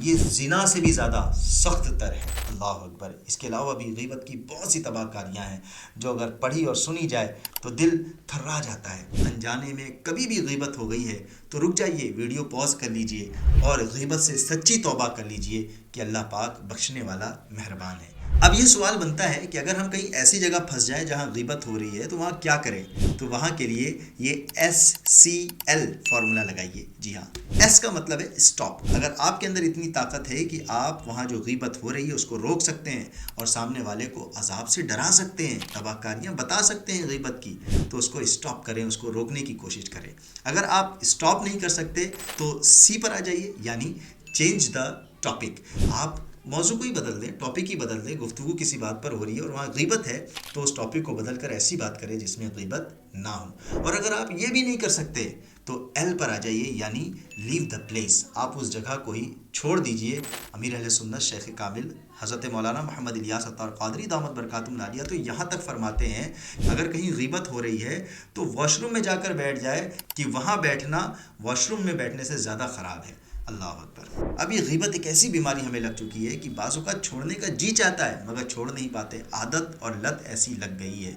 یہ زنا سے بھی زیادہ سخت تر ہے۔ اللہ اکبر۔ اس کے علاوہ بھی غیبت کی بہت سی تباہ کاریاں ہیں جو اگر پڑھی اور سنی جائے تو دل تھرا جاتا ہے۔ انجانے میں کبھی بھی غیبت ہو گئی ہے تو رک جائیے، ویڈیو پاز کر لیجئے اور غیبت سے سچی توبہ کر لیجئے کہ اللہ پاک بخشنے والا مہربان ہے۔ اب یہ سوال بنتا ہے کہ اگر ہم کہیں ایسی جگہ پھنس جائیں جہاں غیبت ہو رہی ہے تو وہاں کیا کریں؟ تو وہاں کے لیے یہ SCL فارمولہ لگائیے۔ جی ہاں، ایس کا مطلب ہے اسٹاپ۔ اگر آپ کے اندر اتنی طاقت ہے کہ آپ وہاں جو غیبت ہو رہی ہے اس کو روک سکتے ہیں اور سامنے والے کو عذاب سے ڈرا سکتے ہیں، تباہ کاریاں بتا سکتے ہیں غیبت کی، تو اس کو اسٹاپ کریں، اس کو روکنے کی کوشش کریں۔ اگر آپ اسٹاپ نہیں کر سکتے تو سی پر آ جائیے، یعنی چینج دا ٹاپک۔ آپ موضوع کو ہی بدل دیں، ٹاپک ہی بدل دیں۔ گفتگو کسی بات پر ہو رہی ہے اور وہاں غیبت ہے تو اس ٹاپک کو بدل کر ایسی بات کریں جس میں غیبت نہ ہو۔ اور اگر آپ یہ بھی نہیں کر سکتے تو ایل پر آ جائیے، یعنی لیو دا پلیس۔ آپ اس جگہ کو ہی چھوڑ دیجئے۔ امیر اہل سنت شیخ کامل حضرت مولانا محمد الیاس عطار قادری دامت برکاتہم العالیہ تو یہاں تک فرماتے ہیں اگر کہیں غیبت ہو رہی ہے تو واش روم میں جا کر بیٹھ جائے کہ وہاں بیٹھنا واش روم میں بیٹھنے سے زیادہ خراب ہے۔ اللہ اکبر۔ اب یہ غیبت ایک ایسی بیماری ہمیں لگ چکی ہے کہ بعض اوقات چھوڑنے کا جی چاہتا ہے مگر چھوڑ نہیں پاتے۔ عادت اور لت ایسی لگ گئی ہے،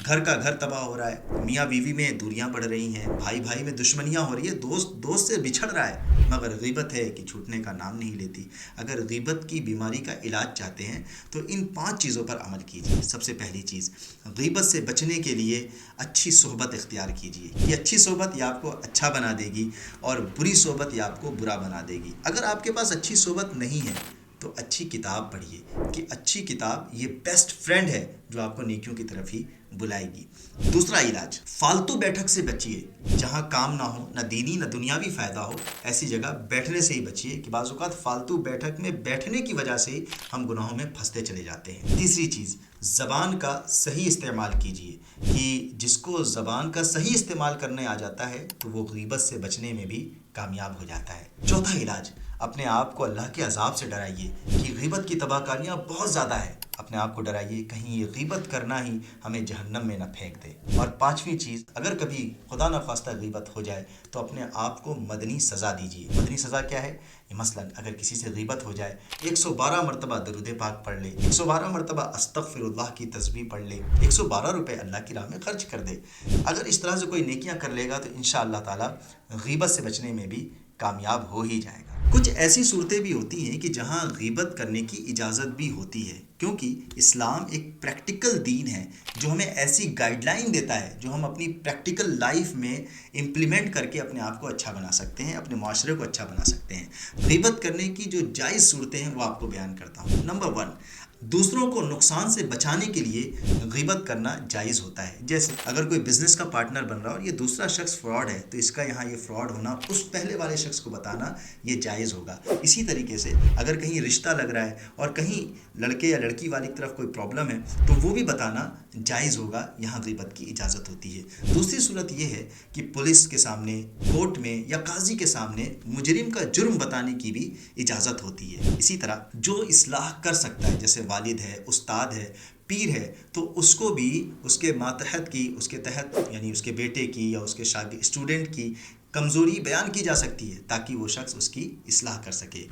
گھر کا گھر تباہ ہو رہا ہے، میاں بیوی میں دوریاں بڑھ رہی ہیں، بھائی بھائی میں دشمنیاں ہو رہی ہے، دوست دوست سے بچھڑ رہا ہے، مگر غیبت ہے کہ چھوٹنے کا نام نہیں لیتی۔ اگر غیبت کی بیماری کا علاج چاہتے ہیں تو ان 5 چیزوں پر عمل کیجیے۔ سب سے پہلی چیز، غیبت سے بچنے کے لیے اچھی صحبت اختیار کیجیے۔ یہ اچھی صحبت یہ آپ کو اچھا بنا دے گی اور بری صحبت یہ آپ کو برا بنا دے گی۔ اگر آپ کے پاس اچھی صحبت نہیں ہے تو اچھی کتاب پڑھیے، کہ اچھی کتاب یہ بیسٹ فرینڈ ہے جو آپ کو نیکیوں کی طرف ہی بلائے گی۔ دوسرا علاج، فالتو بیٹھک سے بچیے۔ جہاں کام نہ ہو، نہ دینی نہ دنیاوی فائدہ ہو، ایسی جگہ بیٹھنے سے ہی بچیے کہ بعض اوقات فالتو بیٹھک میں بیٹھنے کی وجہ سے ہم گناہوں میں پھنستے چلے جاتے ہیں۔ تیسری چیز، زبان کا صحیح استعمال کیجیے، کہ جس کو زبان کا صحیح استعمال کرنے آ جاتا ہے تو وہ غیبت سے بچنے میں بھی کامیاب ہو جاتا ہے۔ چوتھا علاج، اپنے آپ کو اللہ کے عذاب سے ڈرائیے کہ غیبت کی تباہ کاریاں بہت زیادہ ہے۔ اپنے آپ کو ڈرائیے کہیں یہ غیبت کرنا ہی ہمیں جہنم میں نہ پھینک دے۔ اور پانچویں چیز، اگر کبھی خدا نخواستہ غیبت ہو جائے تو اپنے آپ کو مدنی سزا دیجیے۔ مدنی سزا کیا ہے؟ مثلاً اگر کسی سے غیبت ہو جائے 112 مرتبہ درود پاک پڑھ لے، 112 مرتبہ استغفر اللہ کی تسبیح پڑھ لے، 112 روپے اللہ کی راہ میں خرچ کر دے۔ اگر اس طرح سے کوئی نیکیاں کر لے گا تو انشاءاللہ تعالی غیبت سے بچنے میں بھی کامیاب ہو ہی جائے گا۔ کچھ ایسی صورتیں بھی ہوتی ہیں کہ جہاں غیبت کرنے کی اجازت بھی ہوتی ہے، کیونکہ اسلام ایک پریکٹیکل دین ہے جو ہمیں ایسی گائیڈ لائن دیتا ہے جو ہم اپنی پریکٹیکل لائف میں امپلیمنٹ کر کے اپنے آپ کو اچھا بنا سکتے ہیں، اپنے معاشرے کو اچھا بنا سکتے ہیں۔ غیبت کرنے کی جو جائز صورتیں ہیں وہ آپ کو بیان کرتا ہوں۔ نمبر 1، دوسروں کو نقصان سے بچانے کے لیے غیبت کرنا جائز ہوتا ہے۔ جیسے اگر کوئی بزنس کا پارٹنر بن رہا ہو اور یہ دوسرا شخص فراڈ ہے تو اس کا یہاں یہ فراڈ ہونا اس پہلے والے شخص کو بتانا یہ جائز ہوگا۔ اسی طریقے سے اگر کہیں رشتہ لگ رہا ہے اور کہیں لڑکے یا لڑکی والی طرف کوئی پرابلم ہے تو وہ بھی بتانا جائز ہوگا، یہاں غیبت کی اجازت ہوتی ہے۔ دوسری صورت یہ ہے کہ پولیس کے سامنے، کورٹ میں یا قاضی کے سامنے مجرم کا جرم بتانے کی بھی اجازت ہوتی ہے۔ اسی طرح جو اصلاح کر سکتا ہے، جیسے والد ہے، استاد ہے، پیر ہے، تو اس کو بھی اس کے ماتحت کی، اس کے تحت یعنی اس کے بیٹے کی یا اس کے اسٹوڈنٹ کی کمزوری بیان کی جا سکتی ہے تاکہ وہ شخص اس کی اصلاح کر سکے۔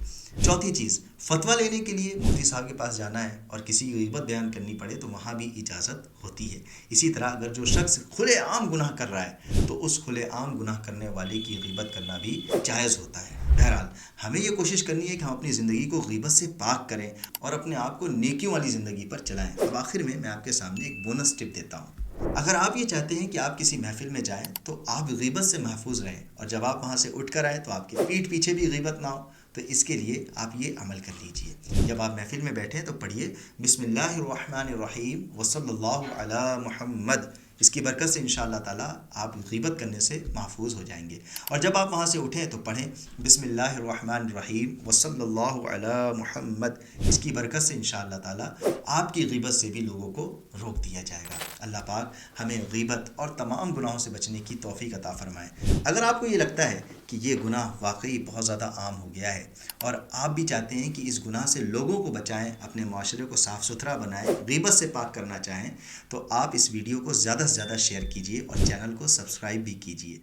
چوتھی چیز، فتویٰ لینے کے لیے مفتی صاحب کے پاس جانا ہے اور کسی کی غیبت بیان کرنی پڑے تو وہاں بھی اجازت ہوتی ہے۔ اسی طرح اگر جو شخص کھلے عام گناہ کر رہا ہے تو اس کھلے عام گناہ کرنے والے کی غیبت کرنا بھی جائز ہوتا ہے۔ بہرحال ہمیں یہ کوشش کرنی ہے کہ ہم اپنی زندگی کو غیبت سے پاک کریں اور اپنے آپ کو نیکیوں والی زندگی پر چلائیں۔ اب آخر میں آپ کے سامنے ایک بونس ٹپ دیتا ہوں۔ اگر آپ یہ چاہتے ہیں کہ آپ کسی محفل میں جائیں تو آپ غیبت سے محفوظ رہیں اور جب آپ وہاں سے اٹھ کر آئیں تو آپ کی پیٹھ پیچھے بھی غیبت نہ ہو، تو اس کے لیے آپ یہ عمل کر لیجئے۔ جب آپ محفل میں بیٹھیں تو پڑھیے بسم اللہ الرحمن الرحیم وصلی اللہ علی محمد۔ اس کی برکت سے انشاءاللہ تعالیٰ آپ غیبت کرنے سے محفوظ ہو جائیں گے۔ اور جب آپ وہاں سے اٹھیں تو پڑھیں بسم اللہ الرحمن الرحیم وصلی اللہ علی محمد۔ اس کی برکت سے انشاءاللہ تعالیٰ آپ کی غیبت سے بھی لوگوں کو روک دیا جائے گا۔ اللہ پاک ہمیں غیبت اور تمام گناہوں سے بچنے کی توفیق عطا فرمائے۔ اگر آپ کو یہ لگتا ہے کہ یہ گناہ واقعی بہت زیادہ عام ہو گیا ہے اور آپ بھی چاہتے ہیں کہ اس گناہ سے لوگوں کو بچائیں، اپنے معاشرے کو صاف ستھرا بنائیں، غیبت سے پاک کرنا چاہیں، تو آپ اس ویڈیو کو زیادہ سے زیادہ شیئر کیجیے اور چینل کو سبسکرائب بھی کیجیے۔